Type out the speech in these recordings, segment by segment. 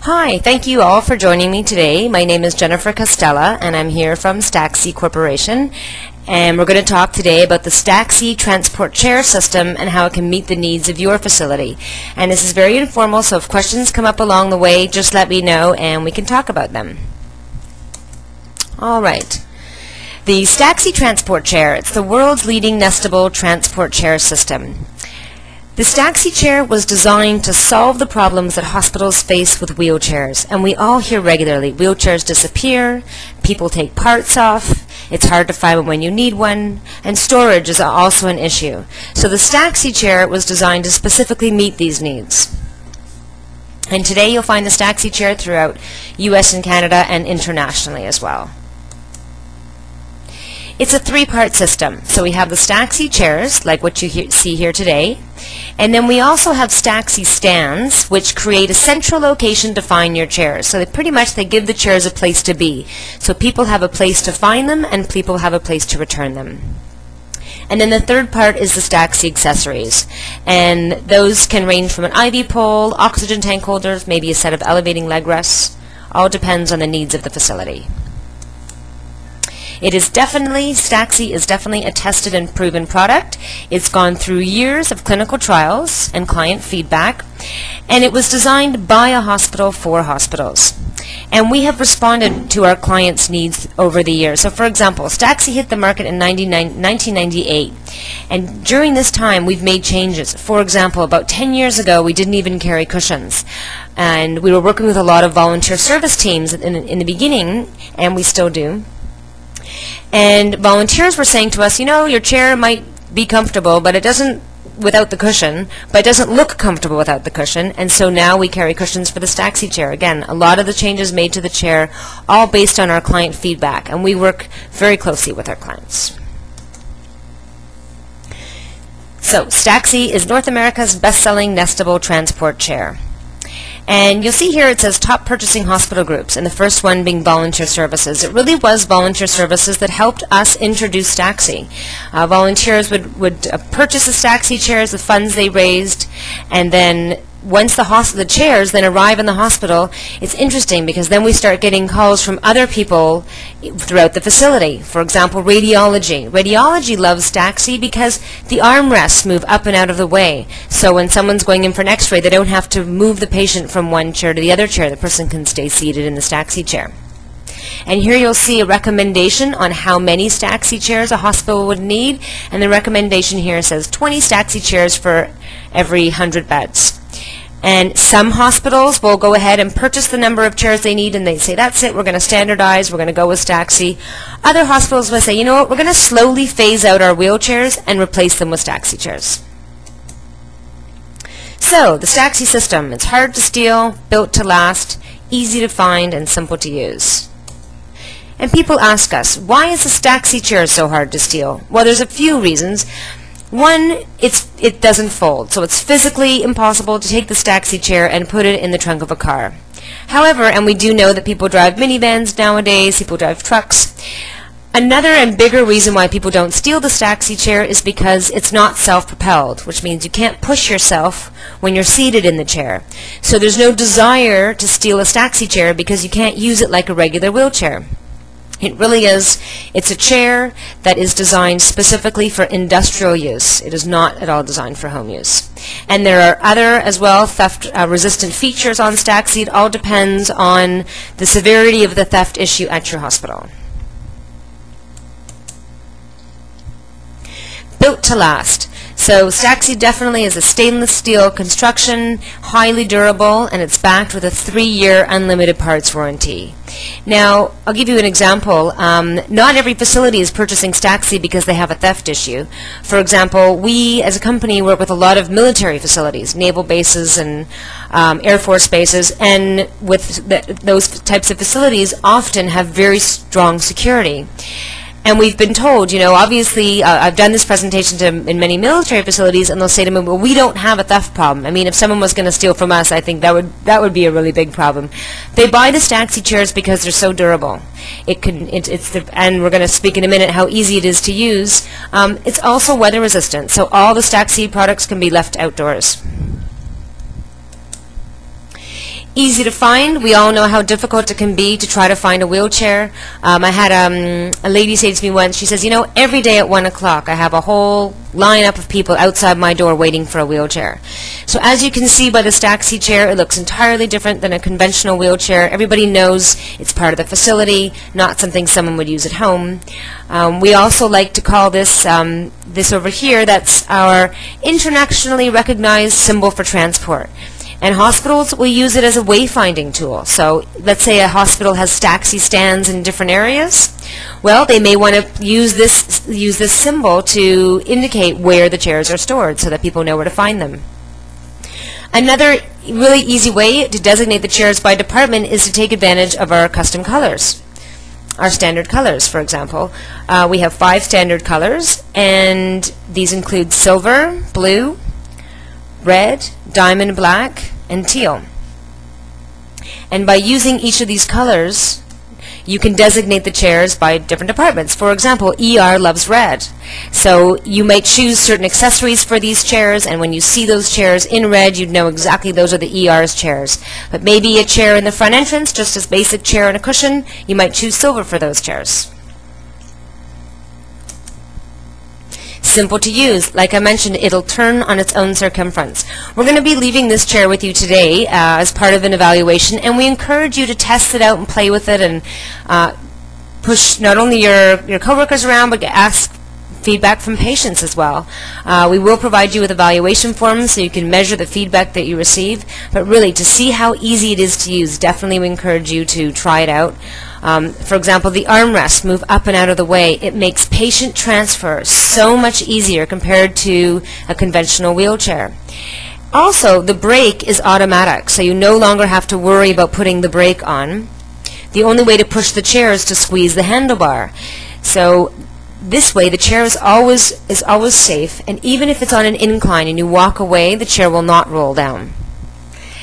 Hi, thank you all for joining me today. My name is Jennifer Costella and I'm here from STAXI Corporation, and we're going to talk today about the STAXI transport chair system and how it can meet the needs of your facility. And this is very informal, so if questions come up along the way, just let me know and we can talk about them. Alright. The STAXI transport chair, it's the world's leading nestable transport chair system. The STAXI chair was designed to solve the problems that hospitals face with wheelchairs, and we all hear regularly, wheelchairs disappear, people take parts off, it's hard to find one when you need one, and storage is also an issue. So the STAXI chair was designed to specifically meet these needs. And today you'll find the STAXI chair throughout US and Canada and internationally as well. It's a three-part system. So we have the STAXI chairs, like what you see here today, and then we also have STAXI stands, which create a central location to find your chairs. So they give the chairs a place to be. So people have a place to find them, and people have a place to return them. And then the third part is the STAXI accessories, and those can range from an IV pole, oxygen tank holders, maybe a set of elevating leg rests. All depends on the needs of the facility. STAXI is definitely a tested and proven product. It's gone through years of clinical trials and client feedback, and it was designed by a hospital for hospitals. And we have responded to our clients' needs over the years. So for example, STAXI hit the market in 1998, and during this time we've made changes. For example, about 10 years ago we didn't even carry cushions, and we were working with a lot of volunteer service teams in the beginning, and we still do. And volunteers were saying to us, you know, your chair might be comfortable, but it doesn't without the cushion, but it doesn't look comfortable without the cushion, and so now we carry cushions for the STAXI chair. Again, a lot of the changes made to the chair, all based on our client feedback, and we work very closely with our clients. So, STAXI is North America's best-selling nestable transport chair. And you'll see here it says top purchasing hospital groups, and the first one being volunteer services. It really was volunteer services that helped us introduce STAXI. Volunteers would purchase the STAXI chairs, the funds they raised, and then once the chairs then arrive in the hospital, it's interesting because then we start getting calls from other people throughout the facility. For example, radiology. Radiology loves STAXI because the armrests move up and out of the way. So when someone's going in for an x-ray, they don't have to move the patient from one chair to the other chair. The person can stay seated in the STAXI chair. And here you'll see a recommendation on how many STAXI chairs a hospital would need, and the recommendation here says 20 STAXI chairs for every 100 beds. And some hospitals will go ahead and purchase the number of chairs they need, and they say, that's it, we're going to standardize, we're going to go with STAXI. Other hospitals will say, you know what, we're going to slowly phase out our wheelchairs and replace them with STAXI chairs. So, the STAXI system, it's hard to steal, built to last, easy to find, and simple to use. And people ask us, why is the STAXI chair so hard to steal? Well, there's a few reasons. One, it doesn't fold, so it's physically impossible to take the STAXI chair and put it in the trunk of a car. However, and we do know that people drive minivans nowadays, people drive trucks. Another and bigger reason why people don't steal the STAXI chair is because it's not self-propelled, which means you can't push yourself when you're seated in the chair. So there's no desire to steal a STAXI chair because you can't use it like a regular wheelchair. It really is, it's a chair that is designed specifically for industrial use. It is not at all designed for home use. And there are other, as well, theft-resistant features on STAXI. It all depends on the severity of the theft issue at your hospital. Built to last. So STAXI definitely is a stainless steel construction, highly durable, and it's backed with a 3-year unlimited parts warranty. Now, I'll give you an example. Not every facility is purchasing STAXI because they have a theft issue. For example, we as a company work with a lot of military facilities, naval bases and Air Force bases, and with those types of facilities often have very strong security. And we've been told, you know, obviously, I've done this presentation in many military facilities, and they'll say to me, well, we don't have a theft problem. I mean, if someone was going to steal from us, I think that would be a really big problem. They buy the STAXI chairs because they're so durable. And we're going to speak in a minute how easy it is to use. It's also weather resistant, so all the STAXI products can be left outdoors. Easy to find. We all know how difficult it can be to try to find a wheelchair. I had a lady say to me once, she says, you know, every day at 1 o'clock I have a whole lineup of people outside my door waiting for a wheelchair. So as you can see by the STAXI chair, it looks entirely different than a conventional wheelchair. Everybody knows it's part of the facility, not something someone would use at home. We also like to call this, this over here, that's our internationally recognized symbol for transport. And hospitals will use it as a wayfinding tool. So let's say a hospital has STAXI stands in different areas. Well, they may want to use this symbol to indicate where the chairs are stored so that people know where to find them. Another really easy way to designate the chairs by department is to take advantage of our custom colors. Our standard colors, for example. We have 5 standard colors, and these include silver, blue, red, diamond black, and teal. And by using each of these colors, you can designate the chairs by different departments. For example, ER loves red. So you might choose certain accessories for these chairs, and when you see those chairs in red, you'd know exactly those are the ER's chairs. But maybe a chair in the front entrance, just a basic chair and a cushion, you might choose silver for those chairs. Simple to use. Like I mentioned, it'll turn on its own circumference. We're going to be leaving this chair with you today as part of an evaluation, and we encourage you to test it out and play with it and push not only your coworkers around, but ask feedback from patients as well. We will provide you with evaluation forms so you can measure the feedback that you receive, but really to see how easy it is to use, definitely we encourage you to try it out. For example, the armrests move up and out of the way. It makes patient transfer so much easier compared to a conventional wheelchair. Also, the brake is automatic, so you no longer have to worry about putting the brake on. The only way to push the chair is to squeeze the handlebar. So this way, the chair is always safe, and even if it's on an incline and you walk away, the chair will not roll down.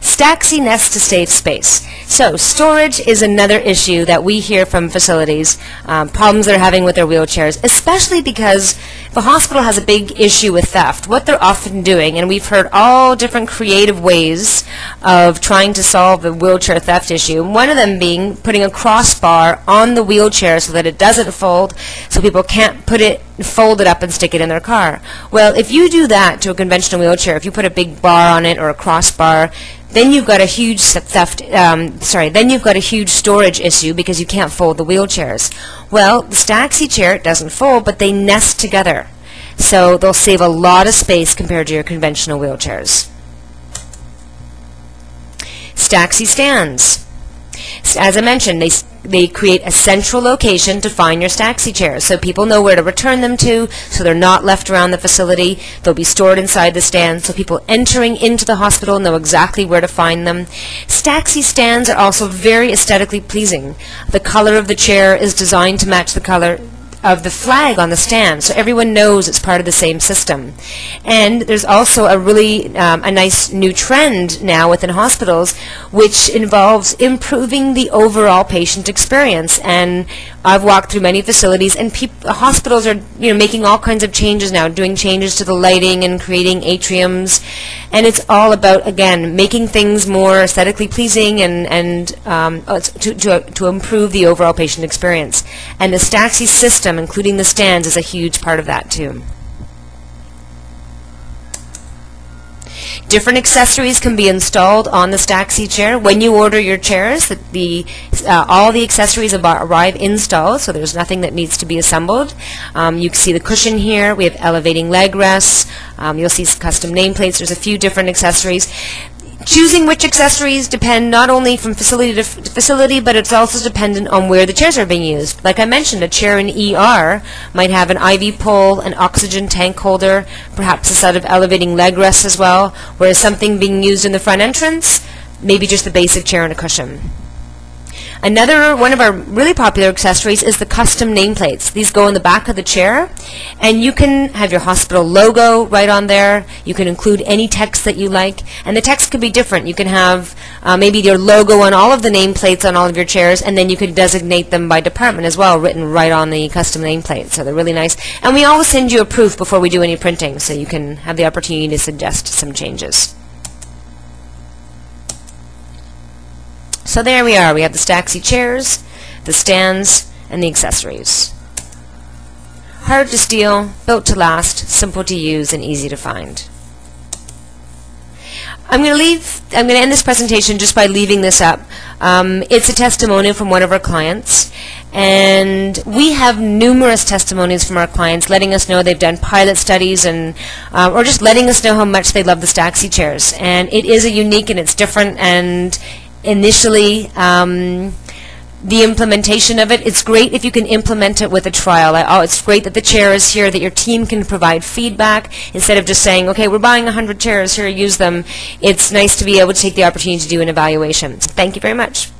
STAXI nests to save space. So storage is another issue that we hear from facilities, problems they're having with their wheelchairs, especially because if a hospital has a big issue with theft, what they're often doing, and we've heard all different creative ways of trying to solve the wheelchair theft issue, one of them being putting a crossbar on the wheelchair so that it doesn't fold, so people can't fold it up and stick it in their car. Well, if you do that to a conventional wheelchair, if you put a big bar on it or a crossbar, then you've got a huge then you've got a huge storage issue because you can't fold the wheelchairs. Well, the STAXI chair doesn't fold, but they nest together. So they'll save a lot of space compared to your conventional wheelchairs. STAXI stands. As I mentioned, they create a central location to find your STAXI chairs, so people know where to return them to, so they're not left around the facility. They'll be stored inside the stand, so people entering into the hospital know exactly where to find them. STAXI stands are also very aesthetically pleasing. The color of the chair is designed to match the color of the flag on the stand, so everyone knows it's part of the same system. And there's also a really a nice new trend now within hospitals which involves improving the overall patient experience. And I've walked through many facilities, and hospitals are making all kinds of changes now, doing changes to the lighting and creating atriums, and it's all about, again, making things more aesthetically pleasing and to improve the overall patient experience. And the STAXI system, including the stands, is a huge part of that too. Different accessories can be installed on the STAXI chair. When you order your chairs, all the accessories arrive installed, so there's nothing that needs to be assembled. You can see the cushion here. We have elevating leg rests. You'll see custom nameplates. There's a few different accessories. Choosing which accessories depend not only from facility to facility, but it's also dependent on where the chairs are being used. Like I mentioned, a chair in ER might have an IV pole, an oxygen tank holder, perhaps a set of elevating leg rests as well, whereas something being used in the front entrance, maybe just a basic chair and a cushion. Another one of our really popular accessories is the custom nameplates. These go in the back of the chair, and you can have your hospital logo right on there. You can include any text that you like, and the text could be different. You can have maybe your logo on all of the nameplates on all of your chairs, and then you can designate them by department as well, written right on the custom nameplate. So they're really nice. And we always send you a proof before we do any printing, so you can have the opportunity to suggest some changes. So there we are. We have the STAXI chairs, the stands, and the accessories. Hard to steal, built to last, simple to use, and easy to find. I'm going to end this presentation just by leaving this up. It's a testimonial from one of our clients, and we have numerous testimonies from our clients letting us know they've done pilot studies and or just letting us know how much they love the STAXI chairs. And it is a unique and it's different, and initially the implementation of it, it's great if you can implement it with a trial. It's great that the chair is here, that your team can provide feedback instead of just saying, okay, we're buying 100 chairs, here, use them. It's nice to be able to take the opportunity to do an evaluation. Thank you very much.